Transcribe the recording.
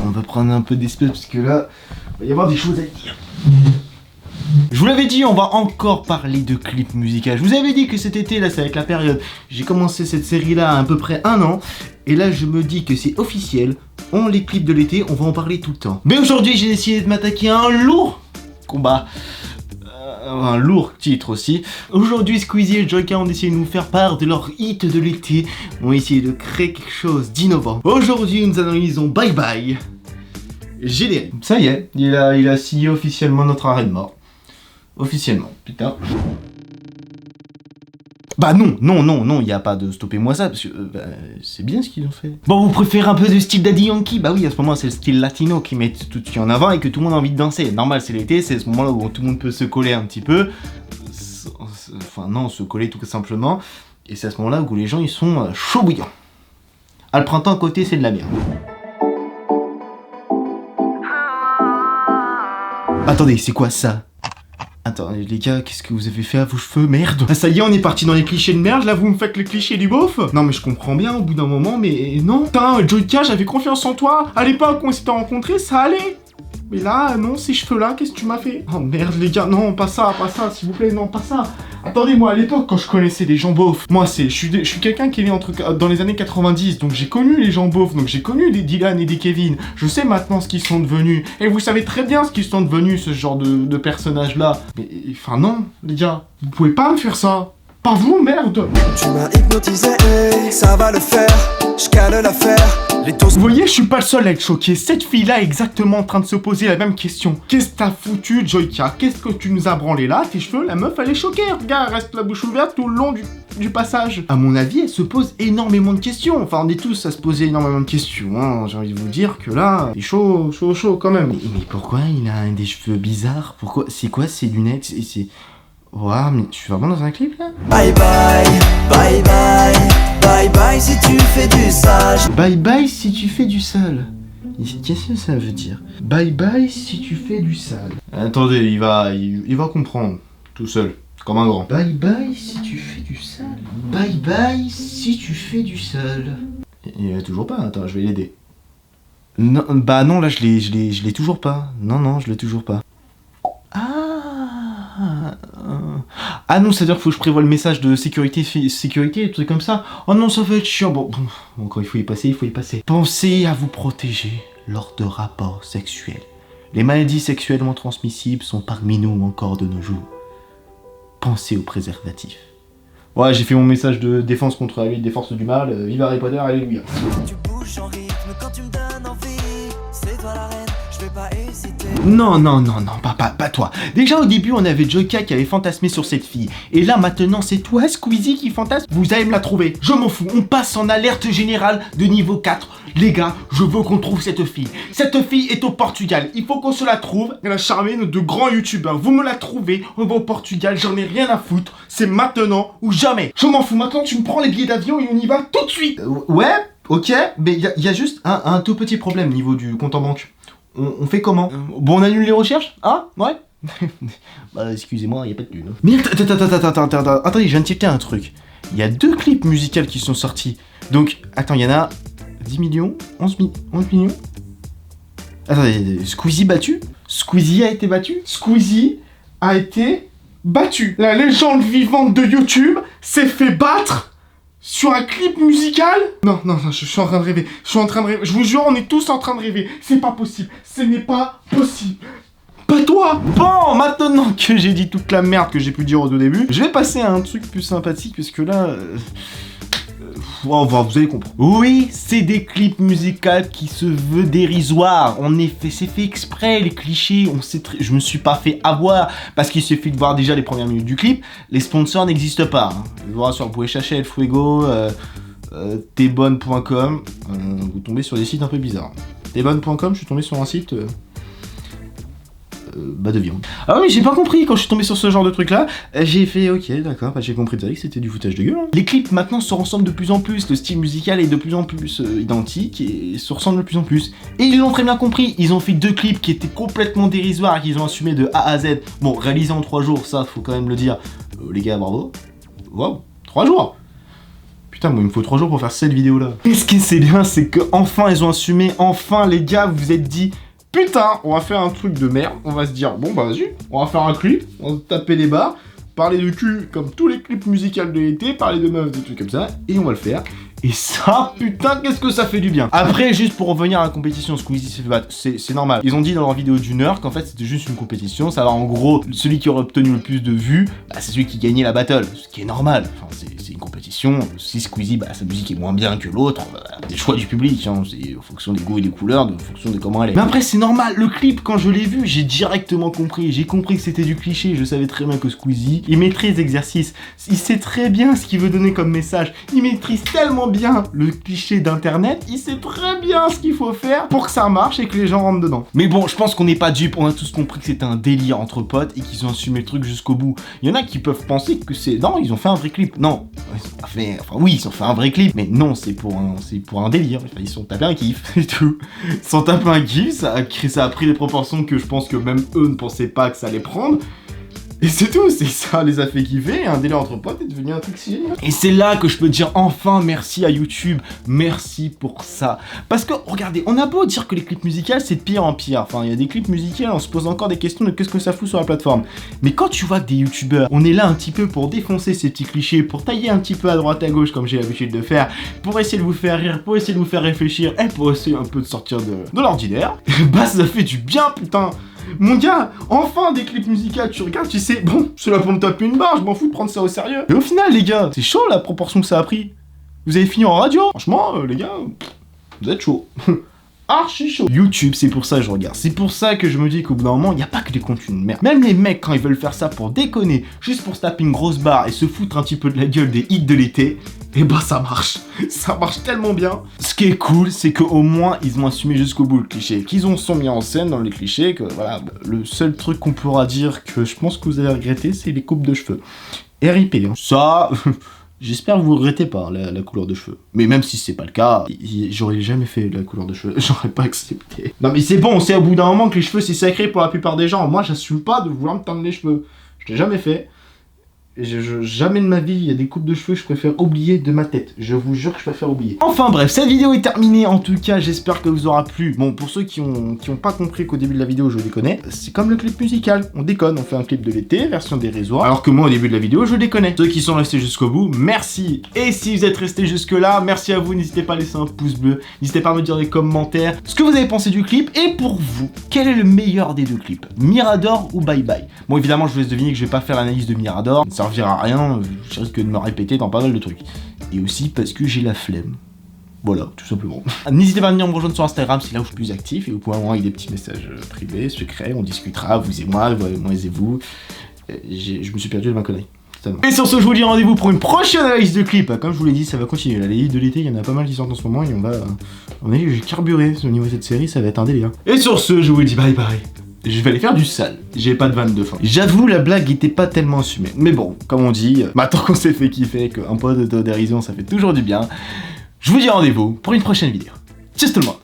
On va prendre un peu d'espèce parce que là, il va y avoir des choses à dire. Je vous l'avais dit, on va encore parler de clips musicaux. Je vous avais dit que cet été, là, ça va être la période. J'ai commencé cette série-là à peu près 1 an. Et là, je me dis que c'est officiel. Les clips de l'été, on va en parler tout le temps. Mais aujourd'hui, j'ai décidé de m'attaquer à un lourd combat. Un lourd titre aussi. Aujourd'hui, Squeezie et Joyka ont essayé de nous faire part de leur hit de l'été. On a essayé de créer quelque chose d'innovant. Aujourd'hui, nous analysons Bye Bye. Générique. Ça y est, il a signé officiellement notre arrêt de mort. Officiellement, putain. Bah non, il n'y a pas de stoppez-moi ça, parce que c'est bien ce qu'ils ont fait. Bon, vous préférez un peu de style Daddy Yankee? Bah oui, à ce moment c'est le style latino qui met tout de suite en avant et que tout le monde a envie de danser. Normal, c'est l'été, c'est ce moment-là où tout le monde peut se coller un petit peu. Enfin non, se coller tout simplement. Et c'est à ce moment-là où les gens ils sont chauds bouillants. À le printemps, à côté, c'est de la merde. Attendez, c'est quoi ça? Attends, les gars, qu'est-ce que vous avez fait à vos cheveux? Merde! Ah, ça y est, on est parti dans les clichés de merde, là, vous me faites le cliché du beauf? Non, mais je comprends bien au bout d'un moment, mais non! Putain, Joyka, j'avais confiance en toi! À l'époque où on s'était rencontrés, ça allait! Mais là, non, ces cheveux-là, qu'est-ce que tu m'as fait? Oh merde, les gars, non, pas ça, s'il vous plaît, non, pas ça! Attendez, moi, à l'époque, quand je connaissais les gens beaufs, moi, je suis quelqu'un qui est né dans les années 90, donc j'ai connu les gens beaufs, donc j'ai connu des Dylan et des Kevin. Je sais maintenant ce qu'ils sont devenus. Et vous savez très bien ce qu'ils sont devenus, ce genre de personnages-là. Mais, enfin, non, les gars, vous pouvez pas me faire ça. Pas vous, merde! Tu m'as hypnotisé, ça va le faire, je cale l'affaire. Vous voyez, je suis pas le seul à être choqué. Cette fille-là est exactement en train de se poser la même question. Qu'est-ce que t'as foutu, Joyka? Qu'est-ce que tu nous as branlé là? Tes cheveux, la meuf, elle est choquée. Regarde, elle reste la bouche ouverte tout le long du passage. À mon avis, elle se pose énormément de questions. Enfin, on est tous à se poser énormément de questions. Hein. J'ai envie de vous dire que là, c'est chaud quand même. Mais pourquoi il a des cheveux bizarres? Pourquoi? C'est quoi ces lunettes? C'est... Waouh, mais je suis vraiment dans un clip là? Bye bye, bye bye, bye bye si tu fais du sage. Bye bye si tu fais du sale. Qu'est-ce que ça veut dire? Bye bye si tu fais du sale. Attendez, il va comprendre. Tout seul, comme un grand. Bye bye si tu fais du sale. Bye bye si tu fais du sale. Il a toujours pas, attends, je vais l'aider. Non, bah non, là je l'ai toujours pas. Non, je l'ai toujours pas. Ah non, c'est-à-dire qu'il faut que je prévoie le message de sécurité, des trucs comme ça. Oh non, ça va être chiant. Bon, quand il faut y passer, Pensez à vous protéger lors de rapports sexuels. Les maladies sexuellement transmissibles sont parmi nous encore de nos jours. Pensez aux préservatifs. Ouais, j'ai fait mon message de défense contre la lutte des forces du mal. Vive Harry Potter, alléluia. Tu bouges en rythme quand tu me donnes envie. C'est toi la reine, je vais pas hésiter. Non, pas toi. Déjà au début, on avait Joyka qui avait fantasmé sur cette fille. Et là, maintenant, c'est toi, Squeezie, qui fantasme. Vous allez me la trouver. Je m'en fous. On passe en alerte générale de niveau 4. Les gars, je veux qu'on trouve cette fille. Cette fille est au Portugal. Il faut qu'on se la trouve. Elle a charmé de grands youtubeurs. Vous me la trouvez. On va au Portugal. J'en ai rien à foutre. C'est maintenant ou jamais. Je m'en fous. Maintenant, tu me prends les billets d'avion et on y va tout de suite. Ouais, ok. Mais il y a juste un tout petit problème au niveau du compte en banque. On fait comment? Bon, on annule les recherches? Ah, ouais. Bah, excusez-moi, y a pas de thune. Mais attendez, je viens de tilter un truc. Il y a 2 clips musicaux qui sont sortis. Donc, attends, il y en a 10 millions, 11 millions. Attendez, Squeezie battu? Squeezie a été battu? Squeezie a été battu. La légende vivante de YouTube s'est fait battre sur un clip musical? Non, je suis en train de rêver. Je vous jure, on est tous en train de rêver. C'est pas possible. Ce n'est pas possible. Pas toi! Bon, maintenant que j'ai dit toute la merde que j'ai pu dire au tout début, je vais passer à un truc plus sympathique, parce que là... vous allez comprendre. Oui, c'est des clips musicaux qui se veulent dérisoires. C'est fait exprès, les clichés. Je me suis pas fait avoir, parce qu'il suffit de voir déjà les premières minutes du clip. Les sponsors n'existent pas. Hein. Je vous rassure, vous pouvez chercher El Fuego, tbonne.com. Vous tombez sur des sites un peu bizarres. tbonne.com, je suis tombé sur un site... de viande. Ah oui, j'ai pas compris quand je suis tombé sur ce genre de truc là. J'ai fait ok, d'accord, j'ai compris que c'était du foutage de gueule. Hein. Les clips maintenant se ressemblent de plus en plus, le style musical est de plus en plus identique et se ressemble de plus en plus. Et ils l'ont très bien compris, ils ont fait 2 clips qui étaient complètement dérisoires, qu'ils ont assumé de A à Z. Bon, réalisé en 3 jours, ça faut quand même le dire. Les gars, bravo. Waouh, 3 jours. Putain, moi il me faut 3 jours pour faire cette vidéo là. Et ce qui c'est bien, c'est que enfin ils ont assumé, enfin les gars, vous vous êtes dit, putain, on va faire un truc de merde, on va se dire, bon bah vas-y, on va faire un clip, on va se taper les barres, parler de cul comme tous les clips musicaux de l'été, parler de meufs, des trucs comme ça, et on va le faire. Et ça, putain, qu'est-ce que ça fait du bien. Après, juste pour revenir à la compétition, Squeezie s'est fait battre, c'est normal. Ils ont dit dans leur vidéo d'une heure qu'en fait c'était juste une compétition. Ça va en gros, celui qui aurait obtenu le plus de vues, bah, c'est celui qui gagnait la battle. Ce qui est normal. Enfin, c'est une compétition. Si Squeezie, bah, sa musique est moins bien que l'autre, bah, des choix du public. Hein, c'est en fonction des goûts et des couleurs, en fonction de comment elle est. Mais après, c'est normal. Le clip, quand je l'ai vu, j'ai directement compris. J'ai compris que c'était du cliché. Je savais très bien que Squeezie, il maîtrise l'exercice. Il sait très bien ce qu'il veut donner comme message. Il maîtrise tellement bien le cliché d'internet, il sait très bien ce qu'il faut faire pour que ça marche et que les gens rentrent dedans. Mais bon, je pense qu'on n'est pas dupes, on a tous compris que c'était un délire entre potes et qu'ils ont assumé le truc jusqu'au bout. Il y en a qui peuvent penser que c'est... Non, ils ont fait un vrai clip. Non, ils ont pas fait... Enfin oui, ils ont fait un vrai clip, mais non, c'est pour un délire. Enfin, ils sont tapés un kiff et tout. Ils sont tapés un kiff, ça a pris des proportions que je pense que même eux ne pensaient pas que ça allait prendre. Et c'est tout, c'est ça les a fait kiffer, et un délire entre potes est devenu un truc si génial. Et c'est là que je peux dire enfin merci à YouTube, merci pour ça. Parce que, regardez, on a beau dire que les clips musicaux c'est de pire en pire, enfin il y a des clips musicaux, on se pose encore des questions de qu'est-ce que ça fout sur la plateforme. Mais quand tu vois que des youtubeurs, on est là un petit peu pour défoncer ces petits clichés, pour tailler un petit peu à droite à gauche comme j'ai l'habitude de faire, pour essayer de vous faire rire, pour essayer de vous faire réfléchir, et pour essayer un peu de sortir de l'ordinaire, bah ça fait du bien putain. Mon gars, enfin des clips musicaux, tu regardes, tu sais, bon, c'est là pour me taper une barre, je m'en fous de prendre ça au sérieux. Et au final, les gars, c'est chaud la proportion que ça a pris. Vous avez fini en radio. Franchement, les gars, vous êtes chaud. Archi chaud. YouTube, c'est pour ça que je regarde. C'est pour ça que je me dis qu'au bout d'un moment, il n'y a pas que des contenus de merde. Même les mecs, quand ils veulent faire ça pour déconner, juste pour se taper une grosse barre et se foutre un petit peu de la gueule des hits de l'été, et bah ça marche. Ça marche tellement bien. Ce qui est cool, c'est qu'au moins, ils ont assumé jusqu'au bout le cliché. Qu'ils ont sont mis en scène dans les clichés, que voilà, le seul truc qu'on pourra dire que je pense que vous allez regretter, c'est les coupes de cheveux. RIP, hein. Ça... J'espère que vous regrettez pas la couleur de cheveux. Mais même si c'est pas le cas, j'aurais jamais fait la couleur de cheveux. J'aurais pas accepté. Non mais c'est bon, on sait au bout d'un moment que les cheveux c'est sacré pour la plupart des gens. Moi j'assume pas de vouloir me teindre les cheveux. Je l'ai jamais fait. Et jamais de ma vie, il y a des coupes de cheveux que je préfère oublier de ma tête. Je vous jure que je préfère oublier. Enfin bref, cette vidéo est terminée. En tout cas, j'espère que vous aura plu. Bon, pour ceux qui ont pas compris qu'au début de la vidéo, je déconnais, c'est comme le clip musical. On déconne, on fait un clip de l'été, version des réseaux. Alors que moi, au début de la vidéo, je déconnais. Ceux qui sont restés jusqu'au bout, merci. Et si vous êtes restés jusque là, merci à vous. N'hésitez pas à laisser un pouce bleu. N'hésitez pas à me dire dans les commentaires ce que vous avez pensé du clip. Et pour vous, quel est le meilleur des deux clips? Mirador ou Bye Bye? Bon, évidemment, je vous laisse deviner que je vais pas faire l'analyse de Mirador. Ça servira à rien. Je risque de me répéter dans pas mal de trucs. Et aussi parce que j'ai la flemme. Voilà, tout simplement. N'hésitez pas à venir me rejoindre sur Instagram, c'est là où je suis plus actif. Et vous pouvez envoyer des petits messages privés, secrets, on discutera, vous et moi et vous. Je me suis perdu de ma connerie. Et sur ce, je vous dis rendez-vous pour une prochaine analyse de clip. Comme je vous l'ai dit, ça va continuer. La liste de l'été, il y en a pas mal qui sortent en ce moment et j'ai carburé au niveau de cette série, ça va être un délire. Et sur ce, je vous dis bye bye. Je vais aller faire du sale, j'ai pas de vanne de fin. J'avoue, la blague était pas tellement assumée. Mais bon, comme on dit, maintenant qu'on s'est fait kiffer, qu'un peu de dérision ça fait toujours du bien, je vous dis rendez-vous pour une prochaine vidéo. Tchuss tout le monde.